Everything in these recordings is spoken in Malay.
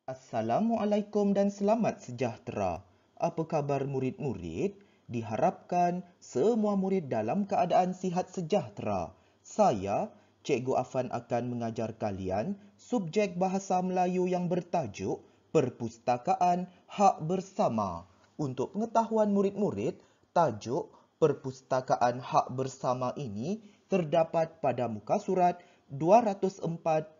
Assalamualaikum dan selamat sejahtera. Apa khabar murid-murid? Diharapkan semua murid dalam keadaan sihat sejahtera. Saya, Cikgu Afan akan mengajar kalian subjek Bahasa Melayu yang bertajuk Perpustakaan Hak Bersama. Untuk pengetahuan murid-murid, tajuk Perpustakaan Hak Bersama ini terdapat pada muka surat 204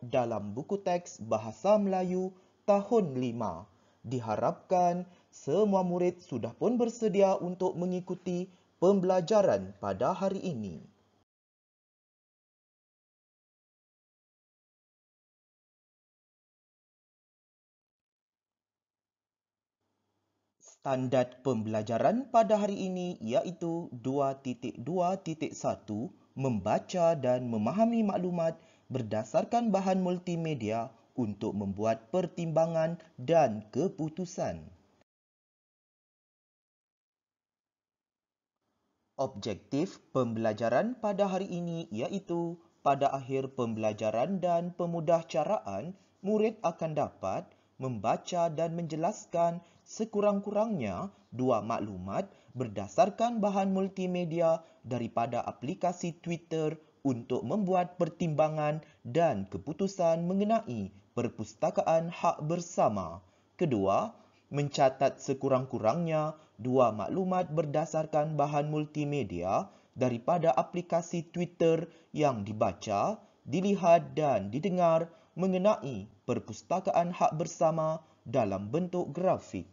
dalam buku teks Bahasa Melayu tahun 5. Diharapkan semua murid sudah pun bersedia untuk mengikuti pembelajaran pada hari ini. Standard pembelajaran pada hari ini iaitu 2.2.1 membaca dan memahami maklumat berdasarkan bahan multimedia untuk membuat pertimbangan dan keputusan. Objektif pembelajaran pada hari ini iaitu pada akhir pembelajaran dan pemudahcaraan, murid akan dapat membaca dan menjelaskan sekurang-kurangnya dua maklumat berdasarkan bahan multimedia daripada aplikasi Twitter untuk membuat pertimbangan dan keputusan mengenai perpustakaan hak bersama. Kedua, mencatat sekurang-kurangnya dua maklumat berdasarkan bahan multimedia daripada aplikasi Twitter yang dibaca, dilihat dan didengar mengenai perpustakaan hak bersama dalam bentuk grafik.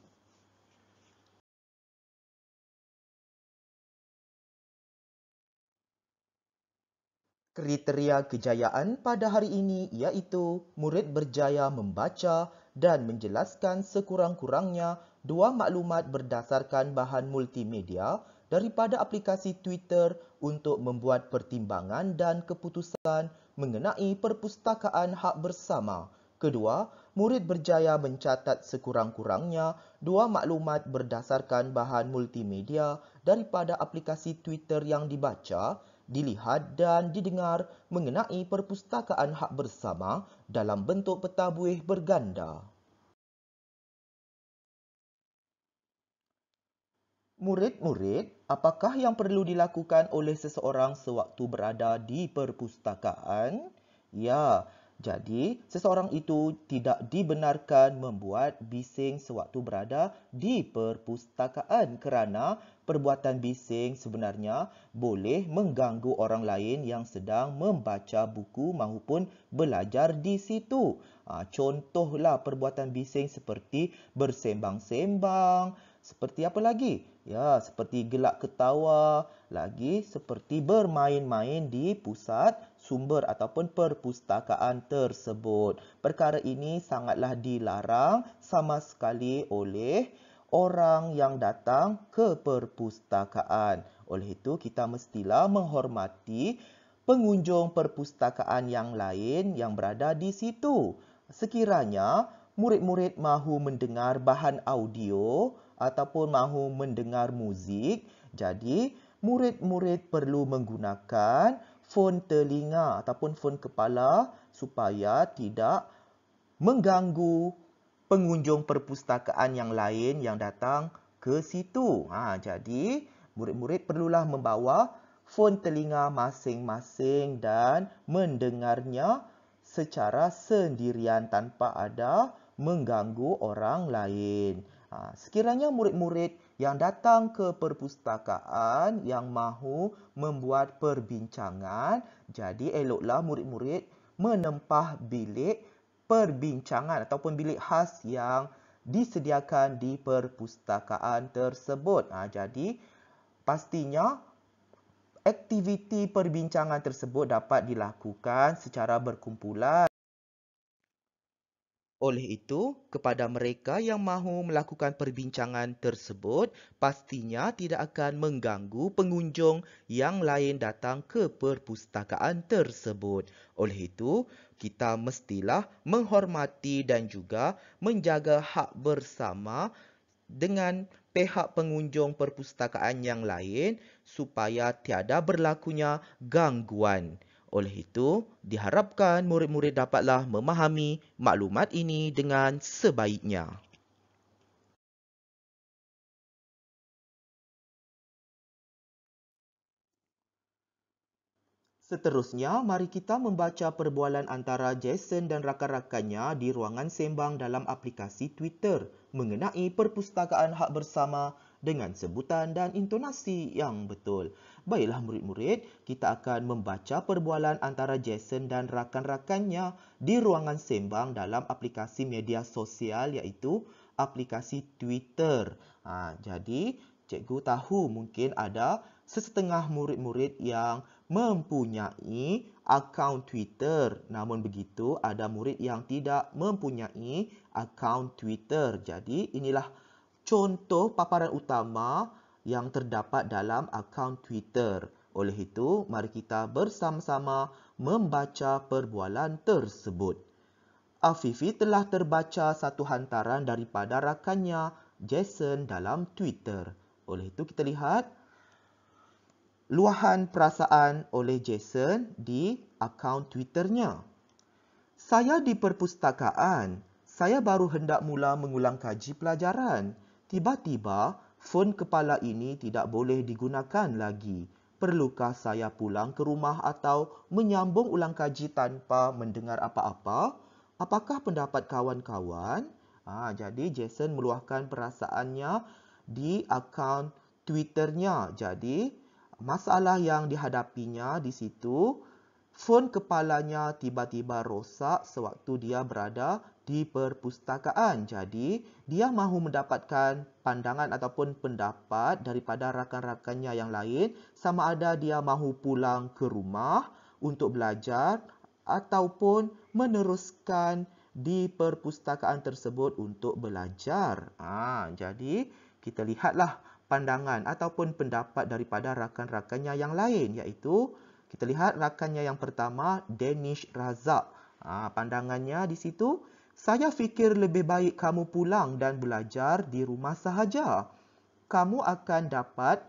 Kriteria kejayaan pada hari ini iaitu murid berjaya membaca dan menjelaskan sekurang-kurangnya dua maklumat berdasarkan bahan multimedia daripada aplikasi Twitter untuk membuat pertimbangan dan keputusan mengenai perpustakaan hak bersama. Kedua, murid berjaya mencatat sekurang-kurangnya dua maklumat berdasarkan bahan multimedia daripada aplikasi Twitter yang dibaca, dilihat dan didengar mengenai perpustakaan hak bersama dalam bentuk peta buih berganda. Murid-murid, apakah yang perlu dilakukan oleh seseorang sewaktu berada di perpustakaan? Ya, jadi seseorang itu tidak dibenarkan membuat bising sewaktu berada di perpustakaan kerana perbuatan bising sebenarnya boleh mengganggu orang lain yang sedang membaca buku maupun belajar di situ. Contohlah perbuatan bising seperti bersembang-sembang, seperti apa lagi? Ya, seperti gelak ketawa, lagi seperti bermain-main di pusat sumber ataupun perpustakaan tersebut. Perkara ini sangatlah dilarang sama sekali oleh orang yang datang ke perpustakaan. Oleh itu, kita mestilah menghormati pengunjung perpustakaan yang lain yang berada di situ. Sekiranya murid-murid mahu mendengar bahan audio ataupun mahu mendengar muzik, jadi murid-murid perlu menggunakan fon telinga ataupun fon kepala supaya tidak mengganggu pengunjung perpustakaan yang lain yang datang ke situ. Jadi murid-murid perlulah membawa fon telinga masing-masing dan mendengarnya secara sendirian tanpa ada mengganggu orang lain. Sekiranya murid-murid yang datang ke perpustakaan yang mahu membuat perbincangan, jadi eloklah murid-murid menempah bilik perbincangan ataupun bilik khas yang disediakan di perpustakaan tersebut. Jadi pastinya aktiviti perbincangan tersebut dapat dilakukan secara berkumpulan. Oleh itu, kepada mereka yang mahu melakukan perbincangan tersebut, pastinya tidak akan mengganggu pengunjung yang lain datang ke perpustakaan tersebut. Oleh itu, kita mestilah menghormati dan juga menjaga hak bersama dengan pihak pengunjung perpustakaan yang lain supaya tiada berlakunya gangguan. Oleh itu, diharapkan murid-murid dapatlah memahami maklumat ini dengan sebaiknya. Seterusnya, mari kita membaca perbualan antara Jason dan rakan-rakannya di ruangan sembang dalam aplikasi Twitter mengenai perpustakaan hak bersama dengan sebutan dan intonasi yang betul. Baiklah murid-murid, kita akan membaca perbualan antara Jason dan rakan-rakannya di ruangan sembang dalam aplikasi media sosial iaitu aplikasi Twitter. Jadi, cikgu tahu mungkin ada sesetengah murid-murid yang mempunyai akaun Twitter. Namun begitu, ada murid yang tidak mempunyai akaun Twitter. Jadi, inilah contoh paparan utama yang terdapat dalam akaun Twitter. Oleh itu, mari kita bersama-sama membaca perbualan tersebut. Afifi telah terbaca satu hantaran daripada rakannya, Jason, dalam Twitter. Oleh itu, kita lihat luahan perasaan oleh Jason di akaun Twitternya. Saya di perpustakaan. Saya baru hendak mula mengulang kaji pelajaran. Tiba-tiba, fon kepala ini tidak boleh digunakan lagi. Perlukah saya pulang ke rumah atau menyambung ulang kaji tanpa mendengar apa-apa? Apakah pendapat kawan-kawan? Jadi Jason meluahkan perasaannya di akaun Twitternya. Jadi, masalah yang dihadapinya di situ, fon kepalanya tiba-tiba rosak sewaktu dia berada di perpustakaan. Jadi, dia mahu mendapatkan pandangan ataupun pendapat daripada rakan-rakannya yang lain sama ada dia mahu pulang ke rumah untuk belajar ataupun meneruskan di perpustakaan tersebut untuk belajar. Jadi, kita lihatlah pandangan ataupun pendapat daripada rakan-rakannya yang lain, iaitu kita lihat rakannya yang pertama, Danish Razak. Pandangannya di situ, saya fikir lebih baik kamu pulang dan belajar di rumah sahaja. Kamu akan dapat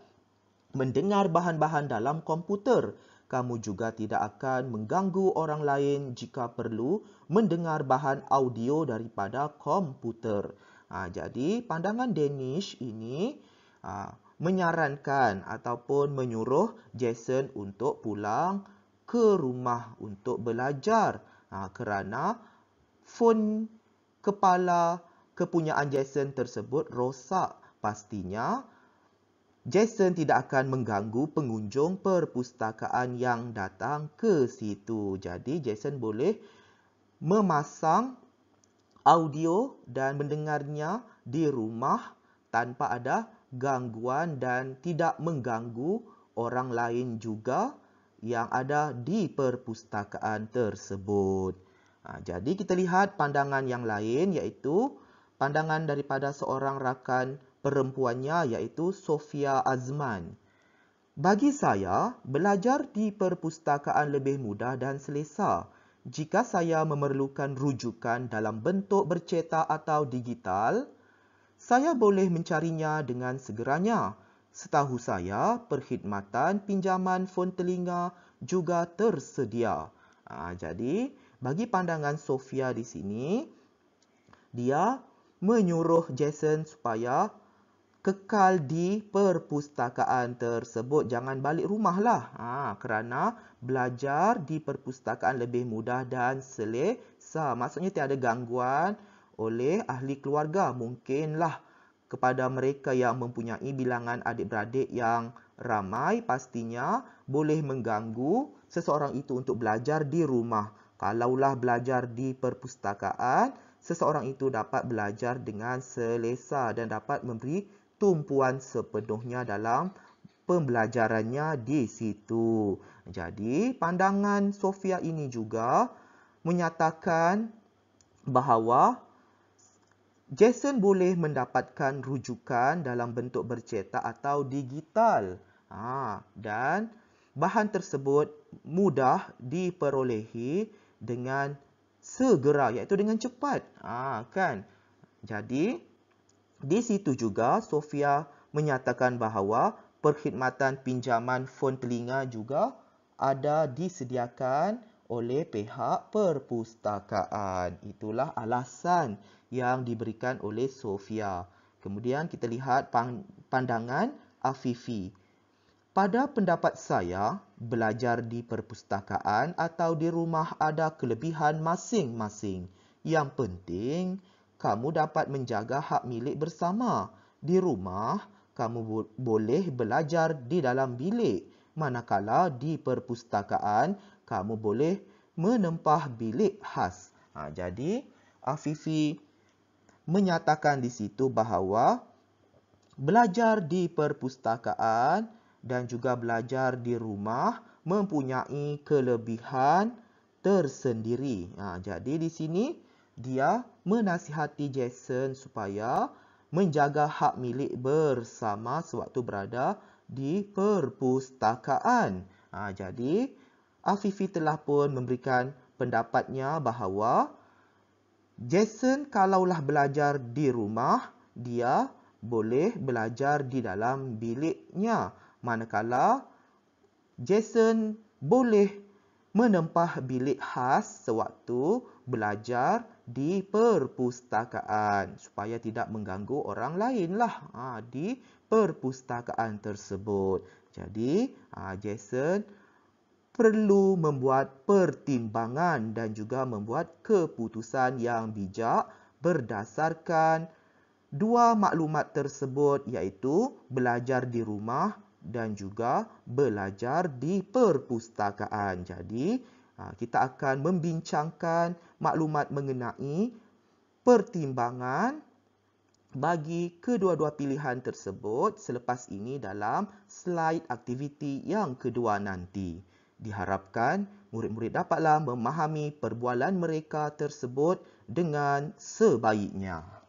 mendengar bahan-bahan dalam komputer. Kamu juga tidak akan mengganggu orang lain jika perlu mendengar bahan audio daripada komputer. Jadi pandangan Danish ini menyarankan ataupun menyuruh Jason untuk pulang ke rumah untuk belajar kerana fon kepala kepunyaan Jason tersebut rosak. Pastinya Jason tidak akan mengganggu pengunjung perpustakaan yang datang ke situ. Jadi Jason boleh memasang audio dan mendengarnya di rumah tanpa ada gangguan dan tidak mengganggu orang lain juga yang ada di perpustakaan tersebut. Jadi kita lihat pandangan yang lain iaitu pandangan daripada seorang rakan perempuannya iaitu Sofia Azman. Bagi saya, belajar di perpustakaan lebih mudah dan selesa. Jika saya memerlukan rujukan dalam bentuk bercetak atau digital, saya boleh mencarinya dengan segeranya. Setahu saya, perkhidmatan pinjaman fon telinga juga tersedia. Jadi, bagi pandangan Sofia di sini, dia menyuruh Jason supaya kekal di perpustakaan tersebut. Jangan balik rumahlah. Kerana belajar di perpustakaan lebih mudah dan selesa. Maksudnya tiada gangguan oleh ahli keluarga. Mungkinlah kepada mereka yang mempunyai bilangan adik-beradik yang ramai, pastinya boleh mengganggu seseorang itu untuk belajar di rumah. Kalaulah belajar di perpustakaan, seseorang itu dapat belajar dengan selesa dan dapat memberi tumpuan sepenuhnya dalam pembelajarannya di situ. Jadi, pandangan Sofia ini juga menyatakan bahawa Jason boleh mendapatkan rujukan dalam bentuk bercetak atau digital. Dan bahan tersebut mudah diperolehi dengan segera, iaitu dengan cepat. Kan? Jadi, di situ juga Sofia menyatakan bahawa perkhidmatan pinjaman fon telinga juga ada disediakan oleh pihak perpustakaan. Itulah alasan yang diberikan oleh Sofia. Kemudian kita lihat pandangan Afifi. Pada pendapat saya, belajar di perpustakaan atau di rumah ada kelebihan masing-masing. Yang penting, kamu dapat menjaga hak milik bersama. Di rumah, kamu boleh belajar di dalam bilik. Manakala di perpustakaan, kamu boleh menempah bilik khas. Jadi, Afifi menyatakan di situ bahawa belajar di perpustakaan dan juga belajar di rumah mempunyai kelebihan tersendiri. Jadi di sini dia menasihati Jason supaya menjaga hak milik bersama sewaktu berada di perpustakaan. Jadi Afifi telah pun memberikan pendapatnya bahawa Jason kalaulah belajar di rumah, dia boleh belajar di dalam biliknya. Manakala Jason boleh menempah bilik khas sewaktu belajar di perpustakaan supaya tidak mengganggu orang lainlah di perpustakaan tersebut. Jadi, Jason perlu membuat pertimbangan dan juga membuat keputusan yang bijak berdasarkan dua maklumat tersebut, iaitu belajar di rumah dan juga belajar di perpustakaan. Jadi, kita akan membincangkan maklumat mengenai pertimbangan bagi kedua-dua pilihan tersebut selepas ini dalam slide aktiviti yang kedua nanti. Diharapkan murid-murid dapatlah memahami perbualan mereka tersebut dengan sebaiknya.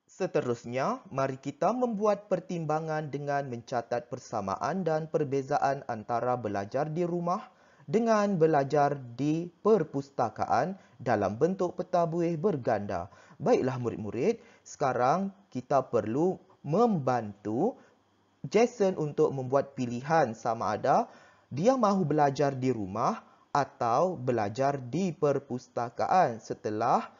Seterusnya, mari kita membuat pertimbangan dengan mencatat persamaan dan perbezaan antara belajar di rumah dengan belajar di perpustakaan dalam bentuk peta buih berganda. Baiklah murid-murid, sekarang kita perlu membantu Jason untuk membuat pilihan sama ada dia mahu belajar di rumah atau belajar di perpustakaan setelah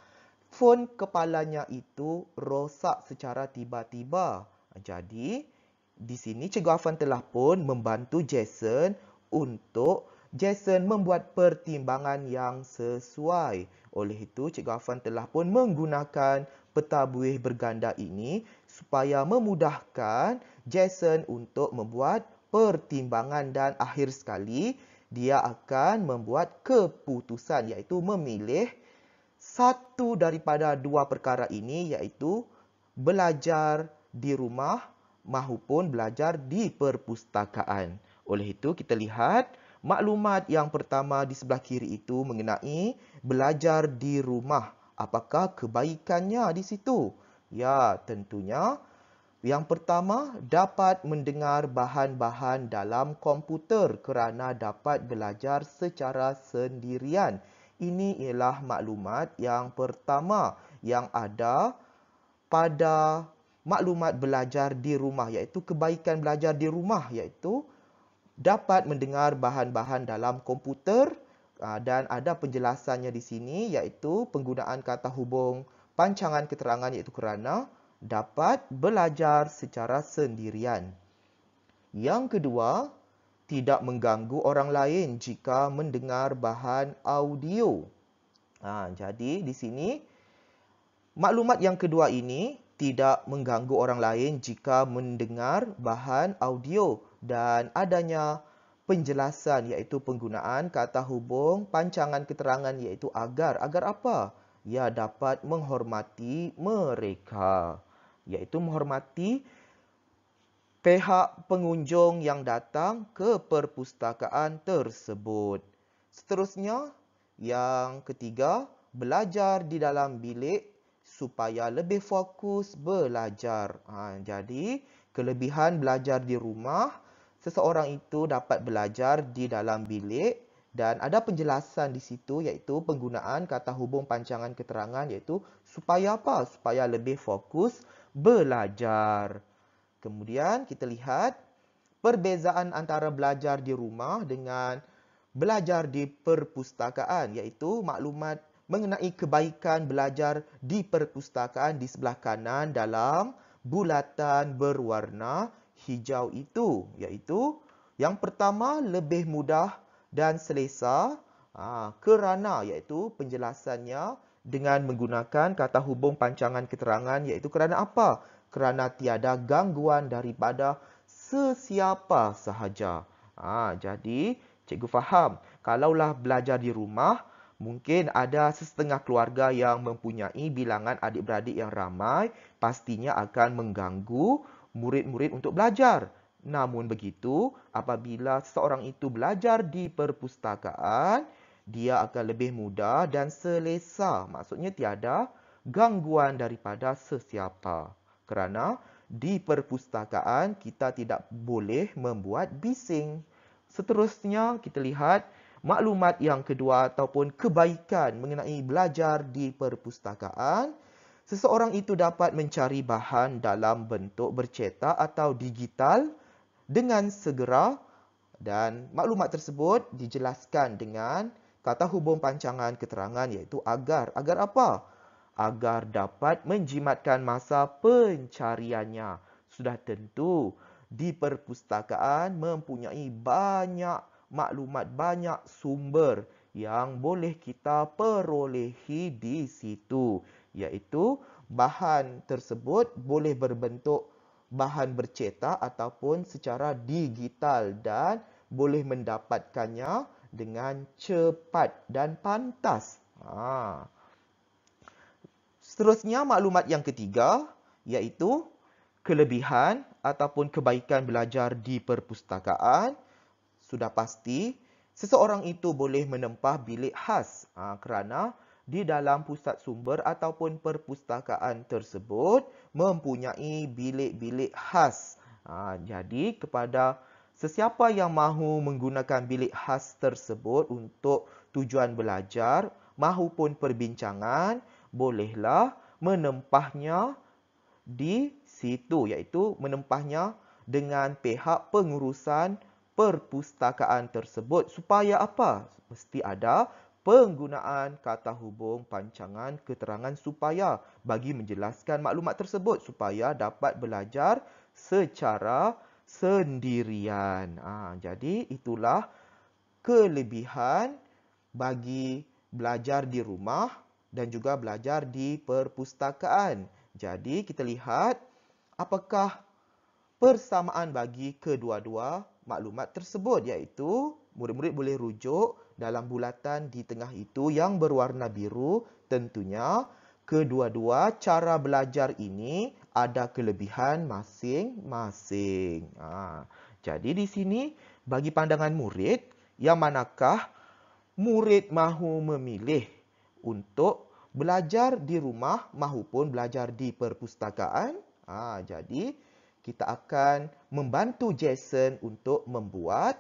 fon kepalanya itu rosak secara tiba-tiba. Jadi, di sini Cikgu Afan telah pun membantu Jason untuk Jason membuat pertimbangan yang sesuai. Oleh itu, Cikgu Afan telah pun menggunakan peta buih berganda ini supaya memudahkan Jason untuk membuat pertimbangan dan akhir sekali dia akan membuat keputusan iaitu memilih satu daripada dua perkara ini iaitu belajar di rumah maupun belajar di perpustakaan. Oleh itu kita lihat maklumat yang pertama di sebelah kiri itu mengenai belajar di rumah. Apakah kebaikannya di situ? Ya, tentunya yang pertama, dapat mendengar bahan-bahan dalam komputer kerana dapat belajar secara sendirian. Ini ialah maklumat yang pertama yang ada pada maklumat belajar di rumah, iaitu kebaikan belajar di rumah, iaitu dapat mendengar bahan-bahan dalam komputer dan ada penjelasannya di sini, iaitu penggunaan kata hubung pancangan keterangan iaitu kerana dapat belajar secara sendirian. Yang kedua, tidak mengganggu orang lain jika mendengar bahan audio. Jadi di sini maklumat yang kedua ini tidak mengganggu orang lain jika mendengar bahan audio dan adanya penjelasan iaitu penggunaan kata hubung pancangan keterangan iaitu agar. Agar apa? Ya, dapat menghormati mereka, iaitu menghormati pihak pengunjung yang datang ke perpustakaan tersebut. Seterusnya, yang ketiga, belajar di dalam bilik supaya lebih fokus belajar. Jadi, kelebihan belajar di rumah, seseorang itu dapat belajar di dalam bilik dan ada penjelasan di situ iaitu penggunaan kata hubung pancangan keterangan iaitu supaya apa? Supaya lebih fokus belajar. Kemudian kita lihat perbezaan antara belajar di rumah dengan belajar di perpustakaan, iaitu maklumat mengenai kebaikan belajar di perpustakaan di sebelah kanan dalam bulatan berwarna hijau itu, iaitu yang pertama lebih mudah dan selesa kerana, iaitu penjelasannya dengan menggunakan kata hubung pancangan keterangan, iaitu kerana apa? Kerana tiada gangguan daripada sesiapa sahaja. Jadi, cikgu faham, kalaulah belajar di rumah, mungkin ada sesetengah keluarga yang mempunyai bilangan adik-beradik yang ramai, pastinya akan mengganggu murid-murid untuk belajar. Namun begitu, apabila seseorang itu belajar di perpustakaan, dia akan lebih mudah dan selesa. Maksudnya tiada gangguan daripada sesiapa. Kerana di perpustakaan kita tidak boleh membuat bising. Seterusnya kita lihat maklumat yang kedua ataupun kebaikan mengenai belajar di perpustakaan. Seseorang itu dapat mencari bahan dalam bentuk bercetak atau digital dengan segera, dan maklumat tersebut dijelaskan dengan kata hubung pancangan keterangan, iaitu agar. Agar apa? Agar dapat menjimatkan masa pencariannya. Sudah tentu di perpustakaan mempunyai banyak maklumat, banyak sumber yang boleh kita perolehi di situ, iaitu bahan tersebut boleh berbentuk bahan bercetak ataupun secara digital dan boleh mendapatkannya dengan cepat dan pantas. Seterusnya maklumat yang ketiga, iaitu kelebihan ataupun kebaikan belajar di perpustakaan. Sudah pasti seseorang itu boleh menempah bilik khas kerana di dalam pusat sumber ataupun perpustakaan tersebut mempunyai bilik-bilik khas. Jadi kepada sesiapa yang mahu menggunakan bilik khas tersebut untuk tujuan belajar mahupun perbincangan, bolehlah menempahnya di situ, iaitu menempahnya dengan pihak pengurusan perpustakaan tersebut. Supaya apa? Mesti ada penggunaan kata hubung pancangan keterangan supaya bagi menjelaskan maklumat tersebut supaya dapat belajar secara sendirian. Jadi itulah kelebihan bagi belajar di rumah dan juga belajar di perpustakaan. Jadi kita lihat apakah persamaan bagi kedua-dua maklumat tersebut, iaitu murid-murid boleh rujuk dalam bulatan di tengah itu yang berwarna biru. Tentunya kedua-dua cara belajar ini ada kelebihan masing-masing. Jadi di sini bagi pandangan murid, yang manakah murid mahu memilih untuk belajar di rumah mahupun belajar di perpustakaan? Jadi kita akan membantu Jason untuk membuat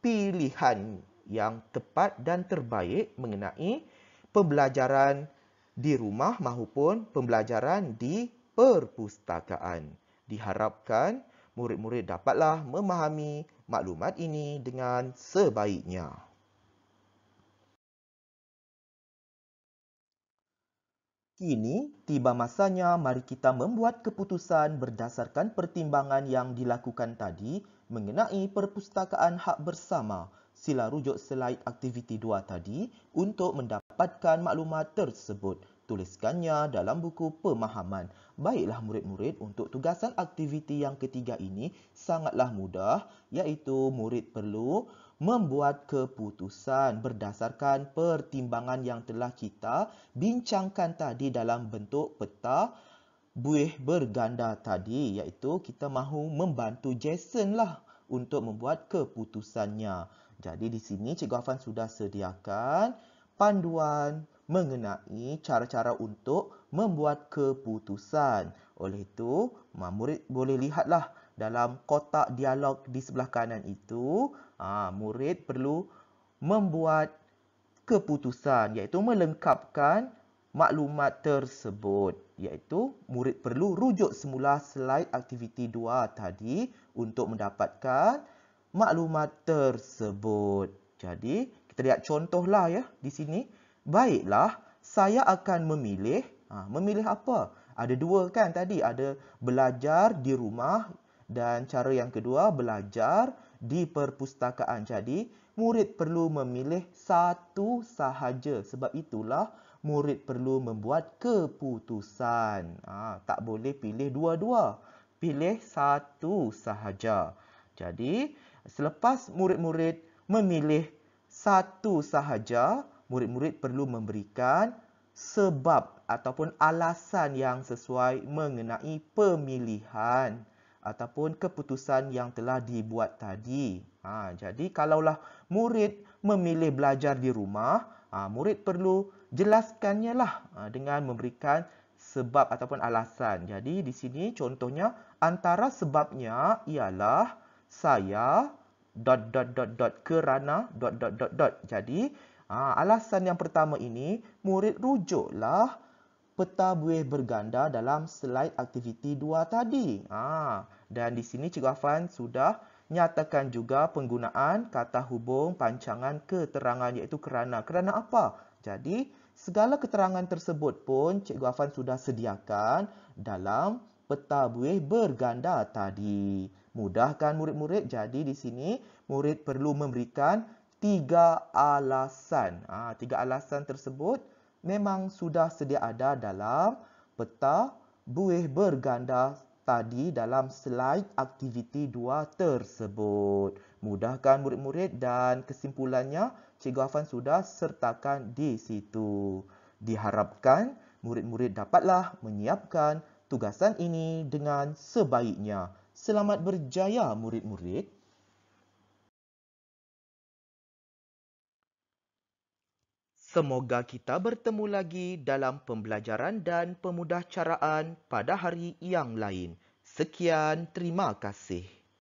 pilihan yang tepat dan terbaik mengenai pembelajaran di rumah mahupun pembelajaran di perpustakaan. Diharapkan murid-murid dapatlah memahami maklumat ini dengan sebaiknya. Kini tiba masanya mari kita membuat keputusan berdasarkan pertimbangan yang dilakukan tadi mengenai perpustakaan hak bersama. Sila rujuk slide aktiviti 2 tadi untuk mendapatkan maklumat tersebut. Tuliskannya dalam buku pemahaman. Baiklah murid-murid, untuk tugasan aktiviti yang ketiga ini sangatlah mudah, iaitu murid perlu membuat keputusan berdasarkan pertimbangan yang telah kita bincangkan tadi dalam bentuk peta buih berganda tadi, iaitu kita mahu membantu Jason lah untuk membuat keputusannya. Jadi di sini Cikgu Afan sudah sediakan panduan mengenai cara-cara untuk membuat keputusan. Oleh itu, murid boleh lihatlah dalam kotak dialog di sebelah kanan itu, murid perlu membuat keputusan, iaitu melengkapkan maklumat tersebut, iaitu murid perlu rujuk semula slide aktiviti 2 tadi untuk mendapatkan maklumat tersebut. Jadi, kita lihat contohlah ya di sini. Baiklah, saya akan memilih. Memilih apa? Ada dua kan tadi. Ada belajar di rumah dan cara yang kedua belajar di perpustakaan. Jadi, murid perlu memilih satu sahaja. Sebab itulah murid perlu membuat keputusan. Tak boleh pilih dua-dua. Pilih satu sahaja. Jadi, selepas murid-murid memilih satu sahaja, murid-murid perlu memberikan sebab ataupun alasan yang sesuai mengenai pemilihan ataupun keputusan yang telah dibuat tadi. Jadi, kalaulah murid memilih belajar di rumah, murid perlu jelaskannya lah dengan memberikan sebab ataupun alasan. Jadi, di sini contohnya antara sebabnya ialah saya ... kerana ... Jadi, alasan yang pertama ini, murid rujuklah peta buih berganda dalam slide aktiviti 2 tadi. Dan di sini Cikgu Afan sudah nyatakan juga penggunaan kata hubung pancangan keterangan iaitu kerana. Kerana apa? Jadi, segala keterangan tersebut pun Cikgu Afan sudah sediakan dalam peta buih berganda tadi. Mudahkan murid-murid. Jadi di sini murid perlu memberikan 3 alasan. 3 alasan tersebut memang sudah sedia ada dalam peta buih berganda tadi dalam slide aktiviti 2 tersebut. Mudahkan murid-murid dan kesimpulannya Cikgu Afan sudah sertakan di situ. Diharapkan murid-murid dapatlah menyiapkan tugasan ini dengan sebaiknya. Selamat berjaya murid-murid. Semoga kita bertemu lagi dalam pembelajaran dan pemudahcaraan pada hari yang lain. Sekian, terima kasih.